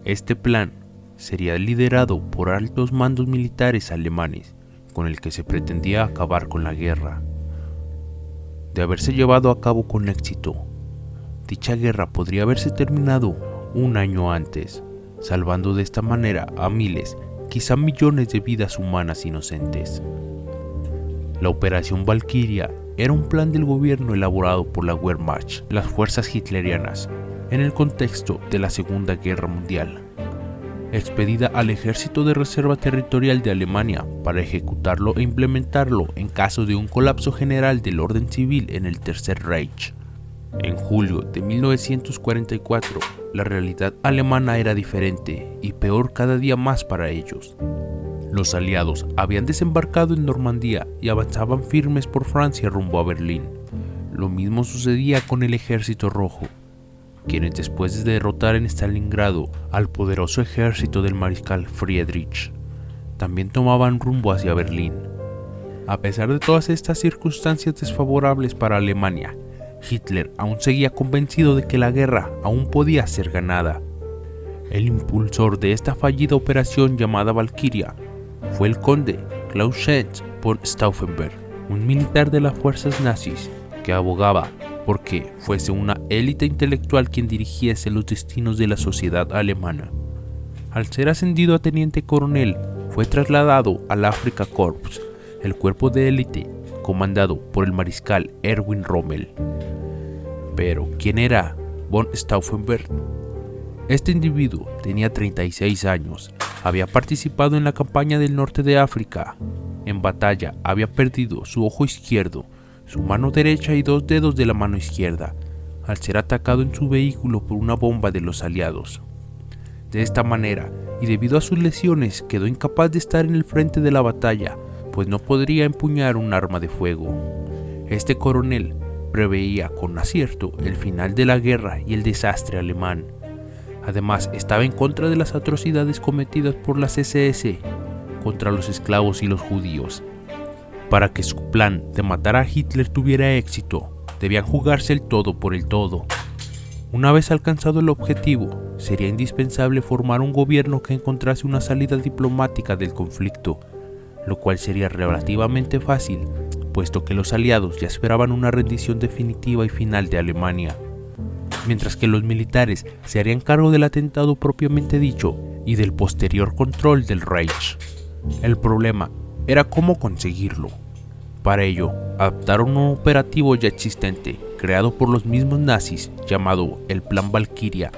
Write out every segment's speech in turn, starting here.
Este plan sería liderado por altos mandos militares alemanes, con el que se pretendía acabar con la guerra. De haberse llevado a cabo con éxito, dicha guerra podría haberse terminado un año antes, salvando de esta manera a miles, quizá millones de vidas humanas inocentes. La Operación Valkyria era un plan del gobierno elaborado por la Wehrmacht, las fuerzas hitlerianas, en el contexto de la Segunda Guerra Mundial, expedida al Ejército de Reserva Territorial de Alemania para ejecutarlo e implementarlo en caso de un colapso general del orden civil en el Tercer Reich. En julio de 1944, la realidad alemana era diferente y peor cada día más para ellos. Los aliados habían desembarcado en Normandía y avanzaban firmes por Francia rumbo a Berlín. Lo mismo sucedía con el Ejército Rojo, quienes después de derrotar en Stalingrado al poderoso ejército del mariscal Friedrich, también tomaban rumbo hacia Berlín. A pesar de todas estas circunstancias desfavorables para Alemania, Hitler aún seguía convencido de que la guerra aún podía ser ganada. El impulsor de esta fallida operación llamada Valkyria fue el conde Klaus Schenck von Stauffenberg, un militar de las fuerzas nazis que abogaba porque fuese una élite intelectual quien dirigiese los destinos de la sociedad alemana. Al ser ascendido a teniente coronel, fue trasladado al Afrika Korps, el cuerpo de élite comandado por el mariscal Erwin Rommel. Pero, ¿quién era von Stauffenberg? Este individuo tenía 36 años, había participado en la campaña del norte de África. En batalla había perdido su ojo izquierdo, su mano derecha y 2 dedos de la mano izquierda, al ser atacado en su vehículo por una bomba de los aliados. De esta manera, y debido a sus lesiones, quedó incapaz de estar en el frente de la batalla, pues no podría empuñar un arma de fuego. Este coronel preveía con acierto el final de la guerra y el desastre alemán. Además, estaba en contra de las atrocidades cometidas por las SS contra los esclavos y los judíos. Para que su plan de matar a Hitler tuviera éxito, debían jugarse el todo por el todo. Una vez alcanzado el objetivo, sería indispensable formar un gobierno que encontrase una salida diplomática del conflicto, lo cual sería relativamente fácil, puesto que los aliados ya esperaban una rendición definitiva y final de Alemania, mientras que los militares se harían cargo del atentado propiamente dicho y del posterior control del Reich. El problema era cómo conseguirlo. Para ello, adaptaron un operativo ya existente, creado por los mismos nazis, llamado el Plan Valkyria.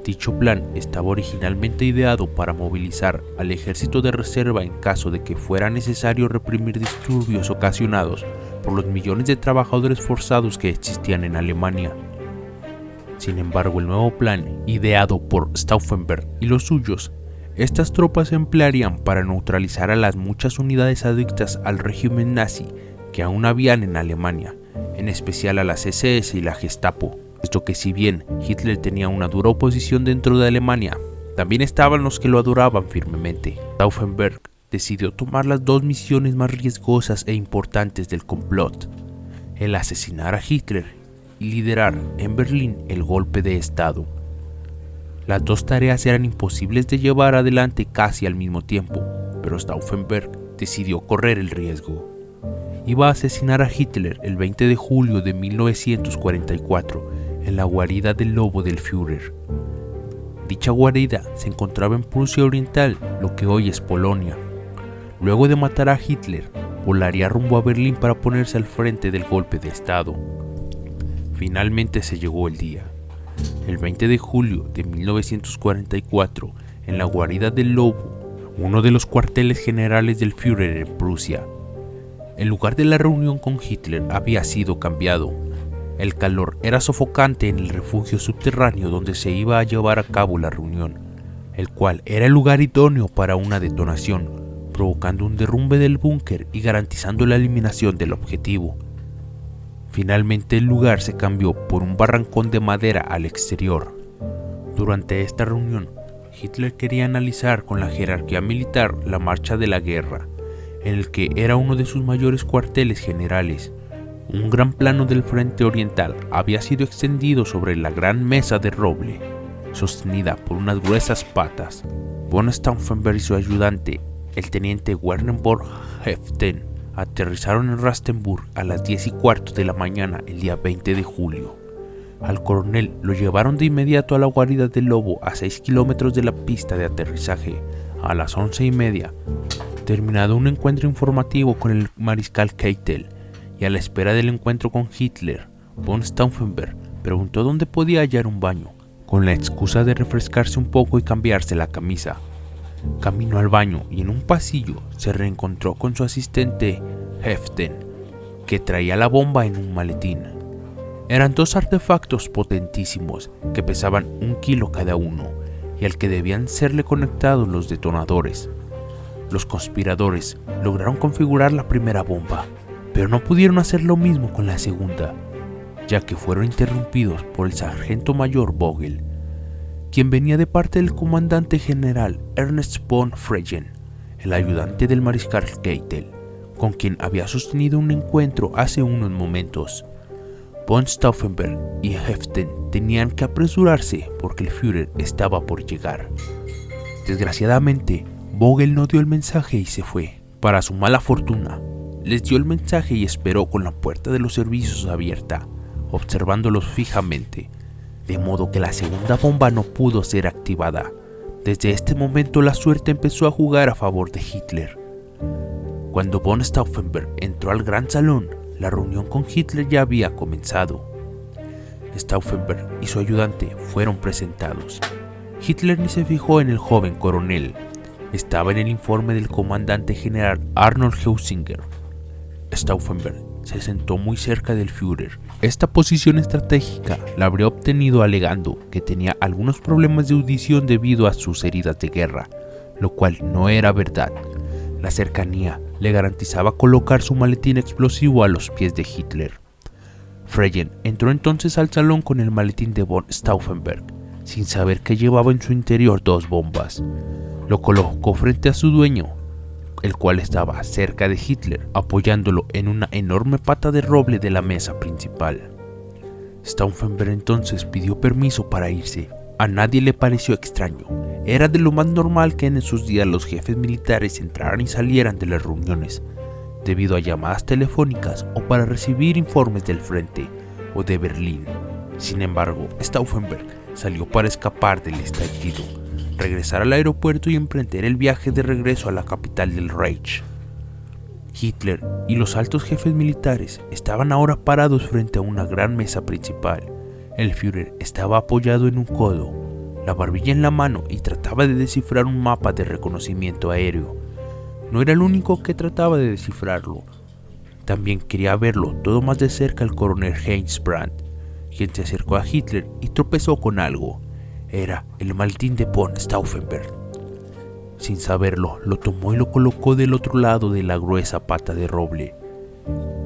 Dicho plan estaba originalmente ideado para movilizar al ejército de reserva en caso de que fuera necesario reprimir disturbios ocasionados por los millones de trabajadores forzados que existían en Alemania. Sin embargo, el nuevo plan, ideado por Stauffenberg y los suyos, estas tropas se emplearían para neutralizar a las muchas unidades adictas al régimen nazi que aún habían en Alemania, en especial a las SS y la Gestapo, puesto que si bien Hitler tenía una dura oposición dentro de Alemania, también estaban los que lo adoraban firmemente. Stauffenberg decidió tomar las 2 misiones más riesgosas e importantes del complot: el asesinar a Hitler y liderar en Berlín el golpe de Estado. Las 2 tareas eran imposibles de llevar adelante casi al mismo tiempo, pero Stauffenberg decidió correr el riesgo. Iba a asesinar a Hitler el 20 de julio de 1944 en la guarida del lobo del Führer. Dicha guarida se encontraba en Prusia Oriental, lo que hoy es Polonia. Luego de matar a Hitler, volaría rumbo a Berlín para ponerse al frente del golpe de Estado. Finalmente se llegó el día. El 20 de julio de 1944, en la guarida del Lobo, uno de los cuarteles generales del Führer en Prusia. El lugar de la reunión con Hitler había sido cambiado. El calor era sofocante en el refugio subterráneo donde se iba a llevar a cabo la reunión, el cual era el lugar idóneo para una detonación, provocando un derrumbe del búnker y garantizando la eliminación del objetivo. Finalmente el lugar se cambió por un barrancón de madera al exterior. Durante esta reunión, Hitler quería analizar con la jerarquía militar la marcha de la guerra, en el que era uno de sus mayores cuarteles generales. Un gran plano del frente oriental había sido extendido sobre la gran mesa de roble. sostenida por unas gruesas patas. Von Stauffenberg y su ayudante, el teniente Werner von Heften, aterrizaron en Rastenburg a las 10:15 de la mañana el día 20 de julio. Al coronel lo llevaron de inmediato a la guarida del lobo a 6 kilómetros de la pista de aterrizaje. A las 11:30, terminado un encuentro informativo con el mariscal Keitel y a la espera del encuentro con Hitler, von Stauffenberg preguntó dónde podía hallar un baño, con la excusa de refrescarse un poco y cambiarse la camisa. Caminó al baño y en un pasillo se reencontró con su asistente Heften, que traía la bomba en un maletín. Eran 2 artefactos potentísimos que pesaban 1 kilo cada uno y al que debían serle conectados los detonadores. Los conspiradores lograron configurar la primera bomba, pero no pudieron hacer lo mismo con la segunda, ya que fueron interrumpidos por el sargento mayor Vogel, quien venía de parte del comandante general Ernst von Freyen, el ayudante del mariscal Keitel, con quien había sostenido un encuentro hace unos momentos. Von Stauffenberg y Heften tenían que apresurarse porque el Führer estaba por llegar. Desgraciadamente, Vogel no dio el mensaje y se fue. Para su mala fortuna, les dio el mensaje y esperó con la puerta de los servicios abierta, observándolos fijamente, de modo que la segunda bomba no pudo ser activada. Desde este momento la suerte empezó a jugar a favor de Hitler. Cuando von Stauffenberg entró al gran salón, la reunión con Hitler ya había comenzado. Stauffenberg y su ayudante fueron presentados. Hitler ni se fijó en el joven coronel. Estaba en el informe del comandante general Arnold Heusinger. Stauffenberg se sentó muy cerca del Führer. Esta posición estratégica la habría obtenido alegando que tenía algunos problemas de audición debido a sus heridas de guerra, lo cual no era verdad. La cercanía le garantizaba colocar su maletín explosivo a los pies de Hitler. Freyen entró entonces al salón con el maletín de von Stauffenberg, sin saber que llevaba en su interior 2 bombas. Lo colocó frente a su dueño, el cual estaba cerca de Hitler, apoyándolo en una enorme pata de roble de la mesa principal. Stauffenberg entonces pidió permiso para irse. A nadie le pareció extraño. Era de lo más normal que en esos días los jefes militares entraran y salieran de las reuniones, debido a llamadas telefónicas o para recibir informes del frente o de Berlín. Sin embargo, Stauffenberg salió para escapar del estallido, regresar al aeropuerto y emprender el viaje de regreso a la capital del Reich. Hitler y los altos jefes militares estaban ahora parados frente a una gran mesa principal. El Führer estaba apoyado en un codo, la barbilla en la mano y trataba de descifrar un mapa de reconocimiento aéreo. No era el único que trataba de descifrarlo. También quería verlo todo más de cerca el coronel Heinz Brandt, quien se acercó a Hitler y tropezó con algo. Era el maletín de von Stauffenberg. Sin saberlo, lo tomó y lo colocó del otro lado de la gruesa pata de roble.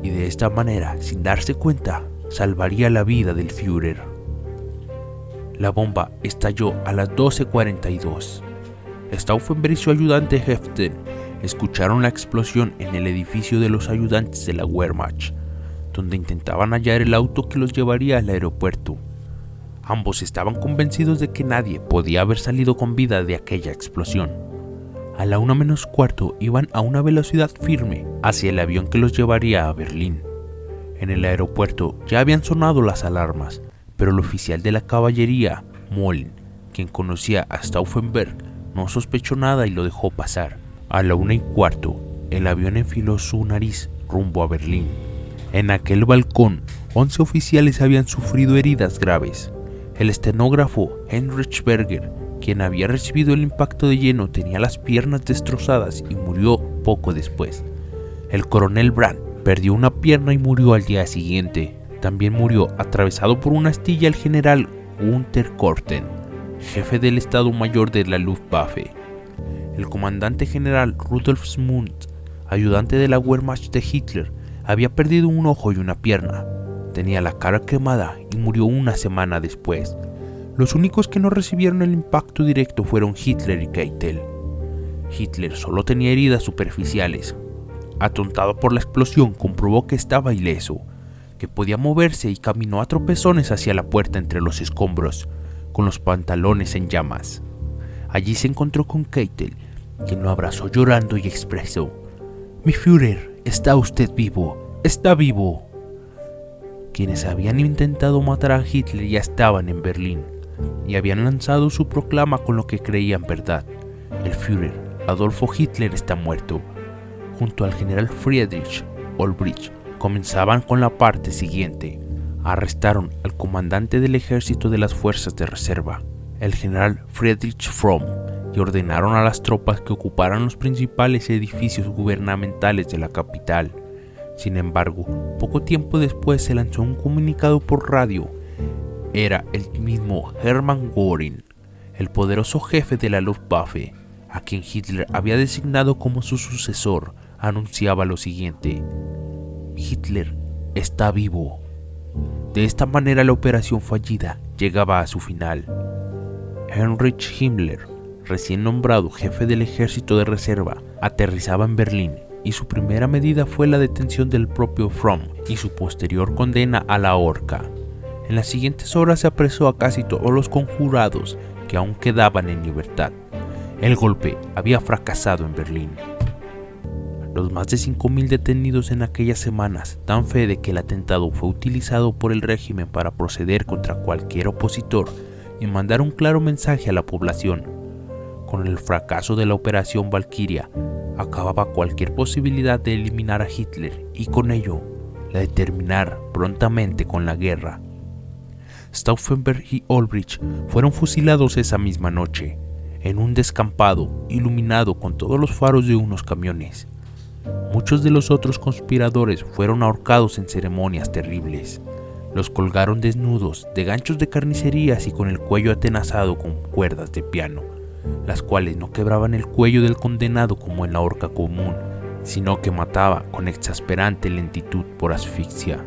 Y de esta manera, sin darse cuenta, salvaría la vida del Führer. La bomba estalló a las 12:42. Stauffenberg y su ayudante Heften escucharon la explosión en el edificio de los ayudantes de la Wehrmacht, donde intentaban hallar el auto que los llevaría al aeropuerto. Ambos estaban convencidos de que nadie podía haber salido con vida de aquella explosión. A la 1:15 iban a una velocidad firme hacia el avión que los llevaría a Berlín. En el aeropuerto ya habían sonado las alarmas, pero el oficial de la caballería, Mollin, quien conocía a Stauffenberg, no sospechó nada y lo dejó pasar. A la 1:15, el avión enfiló su nariz rumbo a Berlín. En aquel balcón, 11 oficiales habían sufrido heridas graves. El estenógrafo Heinrich Berger, quien había recibido el impacto de lleno, tenía las piernas destrozadas y murió poco después. El coronel Brandt perdió una pierna y murió al día siguiente. También murió atravesado por una astilla el general Gunther Korten, jefe del Estado Mayor de la Luftwaffe. El comandante general Rudolf Smuts, ayudante de la Wehrmacht de Hitler, había perdido un ojo y una pierna. Tenía la cara quemada y murió una semana después. Los únicos que no recibieron el impacto directo fueron Hitler y Keitel. Hitler solo tenía heridas superficiales. Atontado por la explosión, comprobó que estaba ileso, que podía moverse y caminó a tropezones hacia la puerta entre los escombros. con los pantalones en llamas. Allí se encontró con Keitel, quien lo abrazó llorando y expresó: «Mi Führer, está usted vivo, está vivo». Quienes habían intentado matar a Hitler ya estaban en Berlín y habían lanzado su proclama con lo que creían verdad: el Führer Adolfo Hitler está muerto. Junto al general Friedrich Olbrich comenzaban con la parte siguiente. Arrestaron al comandante del ejército de las fuerzas de reserva, el general Friedrich Fromm, y ordenaron a las tropas que ocuparan los principales edificios gubernamentales de la capital. Sin embargo, poco tiempo después se lanzó un comunicado por radio. Era el mismo Hermann Göring, el poderoso jefe de la Luftwaffe, a quien Hitler había designado como su sucesor, anunciaba lo siguiente: «Hitler está vivo». De esta manera la operación fallida llegaba a su final. Heinrich Himmler, recién nombrado jefe del ejército de reserva, aterrizaba en Berlín y su primera medida fue la detención del propio Fromm y su posterior condena a la horca. En las siguientes horas se apresó a casi todos los conjurados que aún quedaban en libertad. El golpe había fracasado en Berlín. Los más de 5.000 detenidos en aquellas semanas dan fe de que el atentado fue utilizado por el régimen para proceder contra cualquier opositor y mandar un claro mensaje a la población. Con el fracaso de la Operación Valkyria, acababa cualquier posibilidad de eliminar a Hitler y con ello la de terminar prontamente con la guerra. Stauffenberg y Olbrich fueron fusilados esa misma noche, en un descampado iluminado con todos los faros de unos camiones. Muchos de los otros conspiradores fueron ahorcados en ceremonias terribles. Los colgaron desnudos de ganchos de carnicerías y con el cuello atenazado con cuerdas de piano, las cuales no quebraban el cuello del condenado como en la horca común, sino que mataba con exasperante lentitud por asfixia.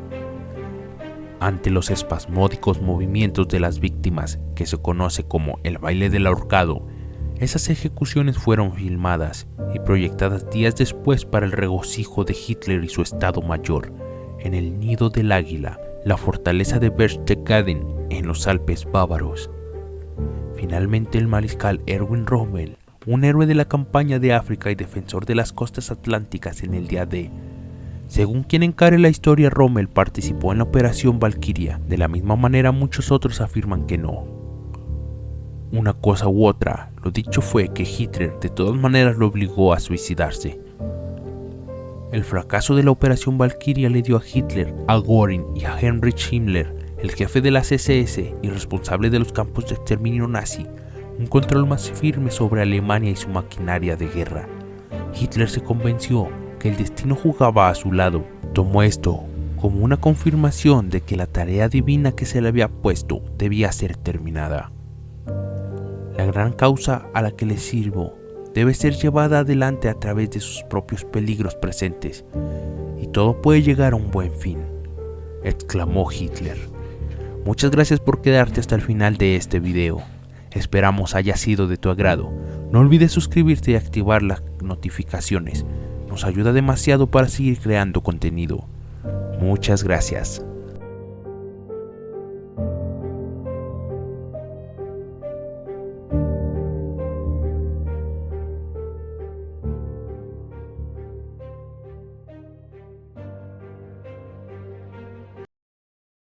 Ante los espasmódicos movimientos de las víctimas, que se conoce como el baile del ahorcado, esas ejecuciones fueron filmadas y proyectadas días después para el regocijo de Hitler y su Estado Mayor, en el Nido del Águila, la fortaleza de Berchtesgaden, en los Alpes bávaros. Finalmente el mariscal Erwin Rommel, un héroe de la campaña de África y defensor de las costas atlánticas en el día D. Según quien encare la historia, Rommel participó en la Operación Valkyria. De la misma manera muchos otros afirman que no. Una cosa u otra, lo dicho fue que Hitler de todas maneras lo obligó a suicidarse. El fracaso de la Operación Valkyria le dio a Hitler, a Göring y a Heinrich Himmler, el jefe de las SS y responsable de los campos de exterminio nazi, un control más firme sobre Alemania y su maquinaria de guerra. Hitler se convenció que el destino jugaba a su lado. Tomó esto como una confirmación de que la tarea divina que se le había puesto debía ser terminada. La gran causa a la que le sirvo debe ser llevada adelante a través de sus propios peligros presentes, y todo puede llegar a un buen fin, exclamó Hitler. Muchas gracias por quedarte hasta el final de este video. Esperamos haya sido de tu agrado. No olvides suscribirte y activar las notificaciones. Nos ayuda demasiado para seguir creando contenido. Muchas gracias.